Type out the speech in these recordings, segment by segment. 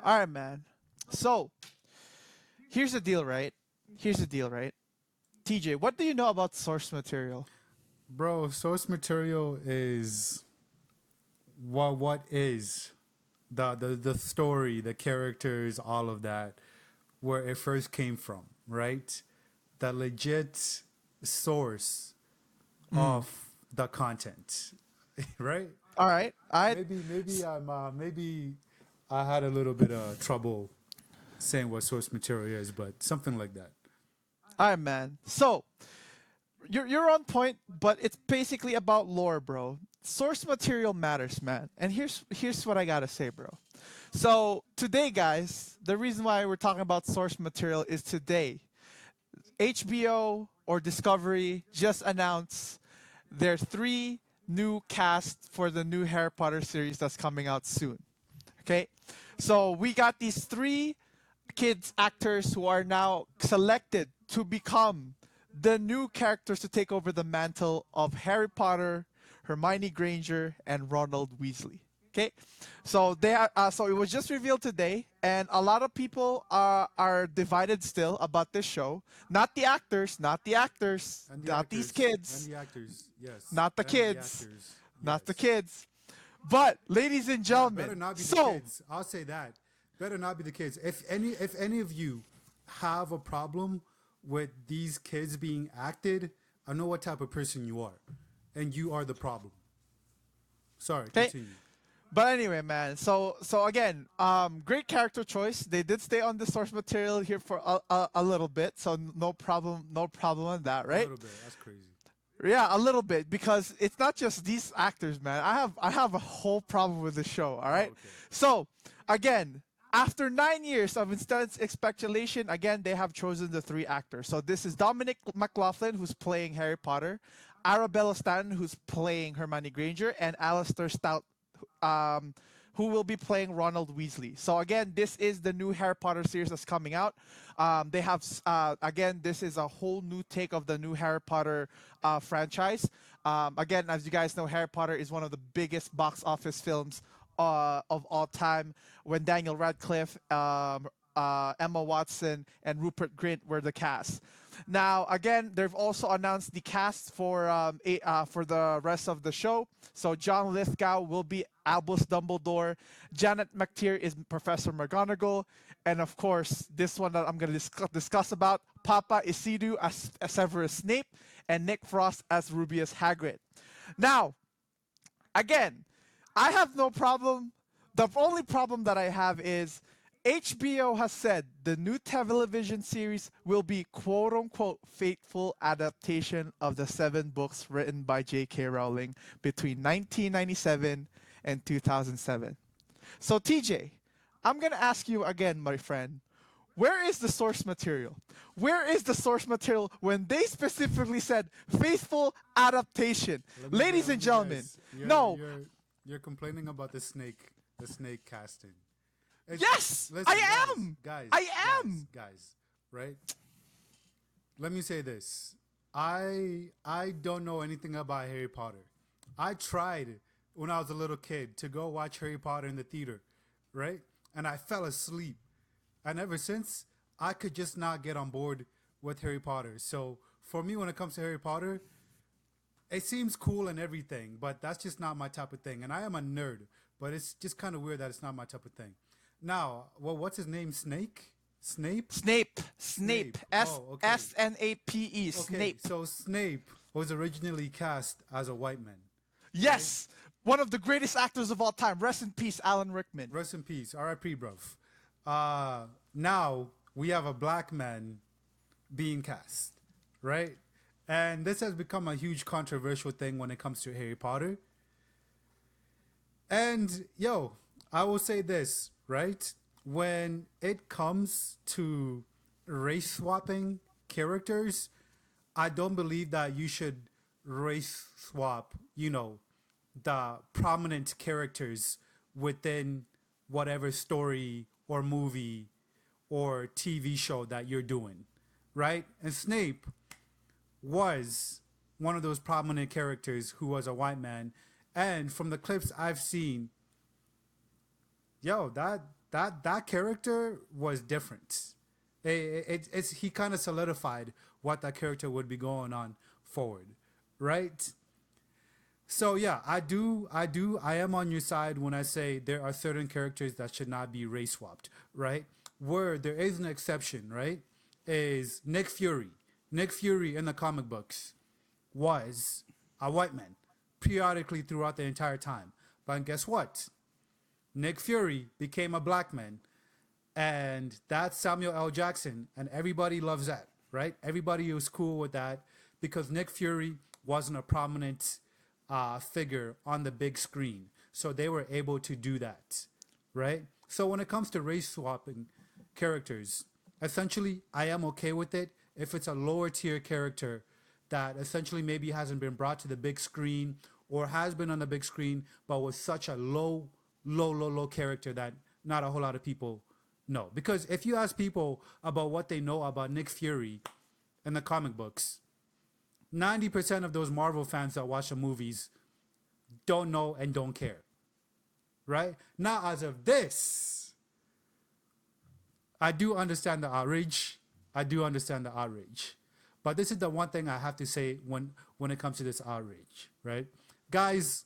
All right, man. So here's the deal, right? Here's the deal, right? TJ, what do you know about source material? Bro, source material is what is the story, the characters, all of that, where it first came from, right? The legit source Mm. of the content, right? All right. All right. Maybe I had a little bit of trouble saying what source material is, but something like that. All right, man. So you're on point, but it's basically about lore, bro. Source material matters, man. And here's what I gotta say, bro. So today, guys, the reason why we're talking about source material is today HBO or Discovery just announced their three new casts for the new Harry Potter series that's coming out soon. Okay, so we got these three kids actors who are now selected to become the new characters to take over the mantle of Harry Potter, Hermione Granger, and Ronald Weasley. Okay, so they are. So it was just revealed today, and a lot of people are divided still about this show. Not the actors, not the actors, And the not these actors, and kids, the actors, yes, not the and the kids, actors, not the yes. kids. But ladies and Yeah, better gentlemen, not be the so kids. I'll say that. Better not be the kids. If any of you have a problem with these kids being acted, I know what type of person you are, and you are the problem. Sorry, okay. continue. But anyway, man. So again, great character choice. They did stay on the source material here for a little bit, so no problem, no problem on that, A right? little bit. That's crazy. Yeah, a little bit because it's not just these actors, man. I have a whole problem with the show. All Oh, right. okay. So again, after 9 years of intense speculation, again they have chosen the three actors. So this is Dominic McLaughlin, who's playing Harry Potter, Arabella Stanton, who's playing Hermione Granger, and Alistair Stout, um, who will be playing Ronald Weasley. So again, this is the new Harry Potter series that's coming out. They have again, this is a whole new take of the new Harry Potter franchise. Again, as you guys know, Harry Potter is one of the biggest box office films of all time. When Daniel Radcliffe, Emma Watson, and Rupert Grint were the cast. Now, again, they've also announced the cast for the rest of the show. So John Lithgow will be Albus Dumbledore. Janet McTeer is Professor McGonagall, and of course, this one that I'm going to discuss about Papa Isidore as Severus Snape, and Nick Frost as Rubius Hagrid. Now, again, I have no problem. The only problem that I have is HBO has said the new television series will be quote unquote faithful adaptation of the seven books written by J.K. Rowling between 1997 and 2007. So, TJ, I'm going to ask you again, my friend. Where is the source material? Where is the source material when they specifically said faithful adaptation? Ladies Let and me gentlemen, guess. no, You're complaining about the snake casting. It's yes, listen, I am. I am. guys. Right? Let me say this. I don't know anything about Harry Potter. I tried when I was a little kid to go watch Harry Potter in the theater, right? And I fell asleep. And ever since, I could just not get on board with Harry Potter. So for me, when it comes to Harry Potter, it seems cool and everything, but that's just not my type of thing. And I am a nerd, but it's just kind of weird that it's not my type of thing. Now, well, what's his name? Snake? Snape? Snape. Snape. S Oh, okay. S N A P E. Okay, Snape. so Snape was originally cast as a white man, right? Yes, one of the greatest actors of all time. Rest in peace, Alan Rickman. Rest in peace, R.I.P. bruv. Now we have a black man being cast, right? And this has become a huge controversial thing when it comes to Harry Potter. And yo, I will say this, right? When it comes to race swapping characters, I don't believe that you should race swap, the prominent characters within whatever story or movie or TV show that you're doing, right? And Snape was one of those prominent characters who was a white man. And from the clips I've seen, yo, that character was different. It's he kind of solidified what that character would be going on forward, right? So yeah, I am on your side when I say there are certain characters that should not be race swapped, right? Where there is an exception, right? Is Nick Fury. Nick Fury in the comic books was a white man periodically throughout the entire time. But guess what? Nick Fury became a black man, and that's Samuel L. Jackson, and everybody loves that, right? Everybody was cool with that because Nick Fury wasn't a prominent figure on the big screen, so they were able to do that, right? So when it comes to race swapping characters, essentially, I am okay with it if it's a lower tier character that essentially maybe hasn't been brought to the big screen or has been on the big screen, but was such a low character that not a whole lot of people know. Because if you ask people about what they know about Nick Fury in the comic books, 90% of those Marvel fans that watch the movies don't know and don't care, right? Now, as of this, I do understand the outrage. I do understand the outrage. But this is the one thing I have to say when it comes to this outrage, right? Guys,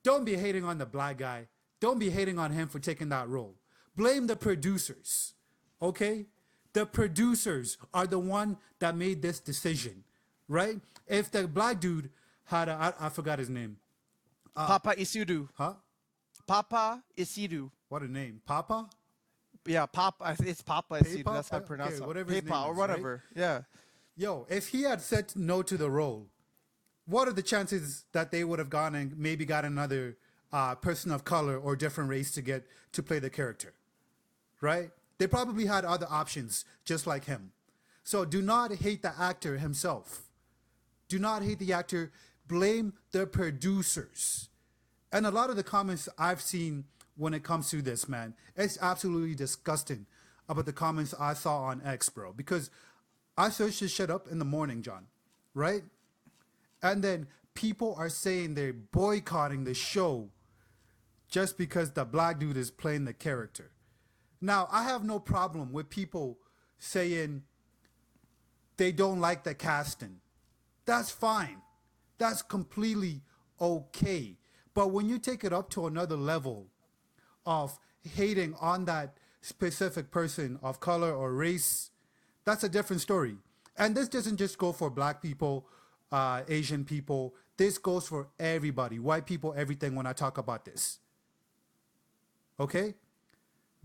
don't be hating on the black guy. Don't be hating on him for taking that role. Blame the producers, okay? The producers are the one that made this decision, right? If the black dude had I forgot his name. Papa Isidu. Huh? Papa Isidu. What a name. Papa? Yeah, Papa. It's Papa Isidu. Papa? That's how I Okay, pronounce it. whatever his Papa name or is, whatever. Yeah. Yo, if he had said no to the role, what are the chances that they would have gone and maybe got another person of color or different race to get to play the character, right? They probably had other options just like him. So do not hate the actor himself. Do not hate the actor. Blame the producers. And a lot of the comments I've seen when it comes to this, man, it's absolutely disgusting about the comments I saw on X, bro. Because I searched this shit up in the morning, John, right? And then people are saying they're boycotting the show just because the black dude is playing the character. Now, I have no problem with people saying they don't like the casting. That's fine. That's completely okay. But when you take it up to another level of hating on that specific person of color or race, that's a different story. And this doesn't just go for black people, Asian people. This goes for everybody, white people, everything when I talk about this. Okay?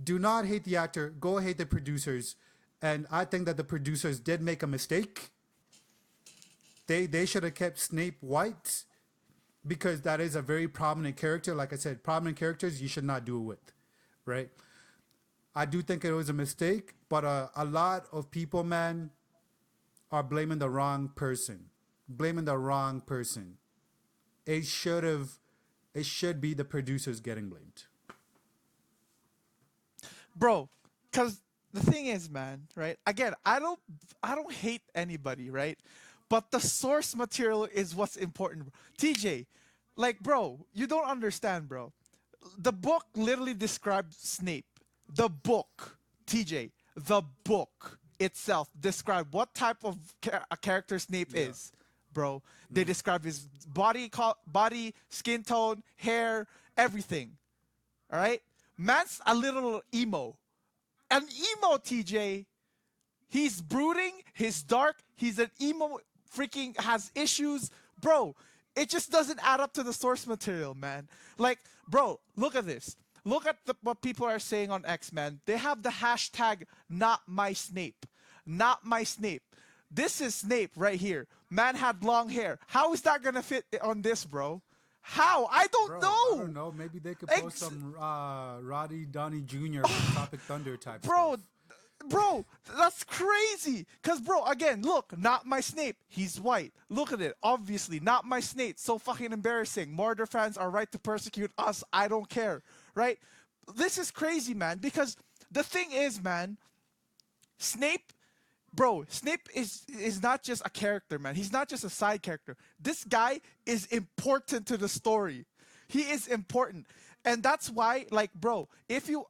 Do not hate the actor. Go hate the producers. And I think that the producers did make a mistake. They should have kept Snape white because that is a very prominent character. Like I said, prominent characters you should not do it with, right? I do think it was a mistake, but a lot of people, man, are blaming the wrong person. Blaming the wrong person. It should be the producers getting blamed. Bro, cuz the thing is, man, right? Again, I don't hate anybody, right? But the source material is what's important. TJ, like, bro, you don't understand, bro. The book literally describes Snape. The book, TJ, the book itself described what type of a character Snape is, bro. They describe his body, skin tone, hair, everything. All right, man's a little emo. An emo, TJ. He's brooding. He's dark. He's an emo. Freaking has issues, bro. It just doesn't add up to the source material, man. Like, bro, look at this. Look at what people are saying on X, man. They have the hashtag not my Snape. Not my Snape. This is Snape right here. Man had long hair. How is that gonna fit on this, bro? How? I don't Bro, know. I don't know. Maybe they could post some Roddy Donnie Jr. with Tropic Thunder type Bro, stuff. bro, that's crazy. Cause bro, again, look, not my Snape. He's white. Look at it. Obviously, not my Snape. So fucking embarrassing. Murder fans are right to persecute us. I don't care. Right? This is crazy, man. Because the thing is, man, Snape, bro, Snape is not just a character, man. He's not just a side character. This guy is important to the story. He is important. And that's why, like, bro, if you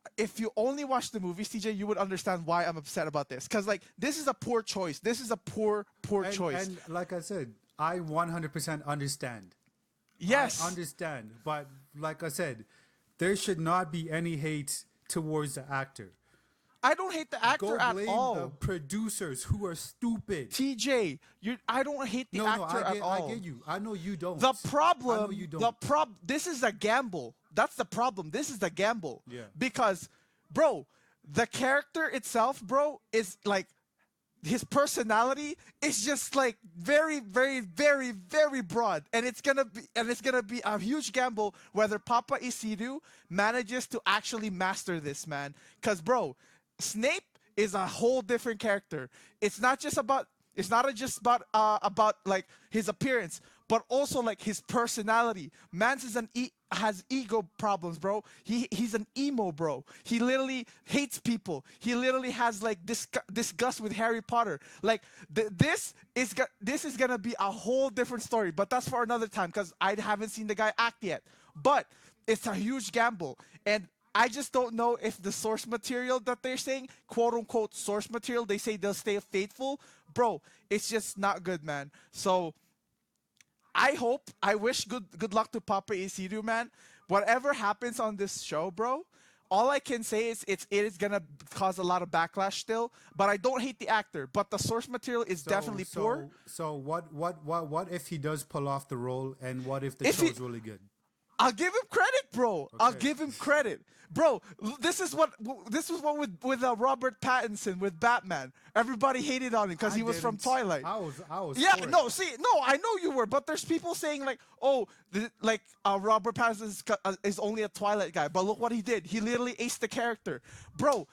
only watch the movie, CJ, you would understand why I'm upset about this. Cause like this is a poor choice. This is a poor choice. And like I said, I 100% understand. I Yes, understand, but like I said, there should not be any hate towards the actor. I don't hate the actor Go at blame the all. producers who are stupid. TJ, I don't hate the No, no, actor at I get all. you. I know you The don't. I know you problem, don't. this is a gamble. That's the problem. This is the gamble. Yeah. Because, bro, the character itself, bro, is like his personality is just like very, very, very, very broad, and it's gonna be a huge gamble whether Papa Isidu manages to actually master this, man. Cause, bro, Snape is a whole different character. It's not just about it's not just about like his appearance, but also like his personality. Mans is has ego problems, bro. He's an emo, bro. He literally hates people. He literally has like disgust with Harry Potter. Like this is gonna be a whole different story, but that's for another time because I haven't seen the guy act yet. But it's a huge gamble, and I just don't know if the source material that they're saying, quote unquote source material, they say they'll stay faithful, bro. It's just not good, man. So I wish good luck to Papa Isidu, man. Whatever happens on this show, bro. All I can say is it is gonna cause a lot of backlash still, but I don't hate the actor. But the source material is definitely poor. So what if he does pull off the role, and what if the If he, show's really good? I'll give him credit, bro. I'll Okay. give him credit, bro. This was what with Robert Pattinson with Batman. Everybody hated on him because I he was from didn't. Twilight. I was Yeah, for it. no, see, no, I know you were, but there's people saying like, oh, Robert Pattinson is only a Twilight guy, but look what he did. He literally aced the character, bro.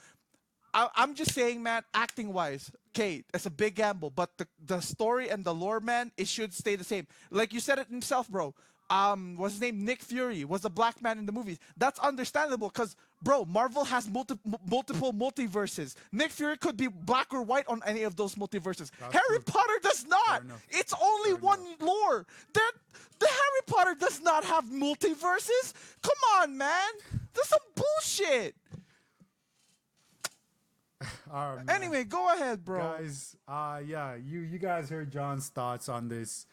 I'm just saying, man, acting wise, okay, it's a big gamble, but the story and the lore, man, it should stay the same. Like you said it himself, bro. What's his name? Nick Fury was a black man in the movies. That's understandable because, bro, Marvel has multiple multiverses. Nick Fury could be black or white on any of those multiverses. That's Harry true. Potter does not. enough. It's only Fair one enough. lore. The Harry Potter does not have multiverses. Come on, man. That's some bullshit. All right, man. Anyway, go ahead, bro. Guys, yeah, you guys heard John's thoughts on this.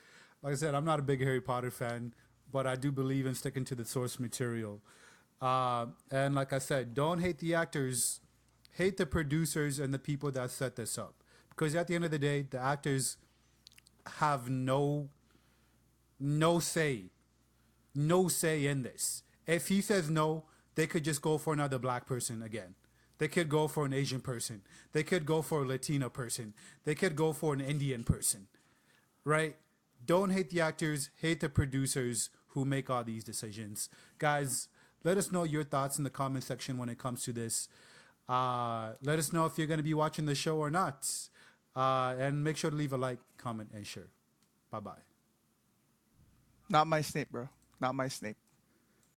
Like I said, I'm not a big Harry Potter fan, but I do believe in sticking to the source material. And like I said, don't hate the actors, hate the producers and the people that set this up. Because at the end of the day, the actors have no say, no say in this. If he says no, they could just go for another black person again. They could go for an Asian person. They could go for a Latino person. They could go for an Indian person, right? Don't hate the actors, hate the producers who make all these decisions. Guys, let us know your thoughts in the comment section when it comes to this. Let us know if you're going to be watching the show or not. And make sure to leave a like, comment, and share. Bye-bye. Not my Snape, bro. Not my Snape.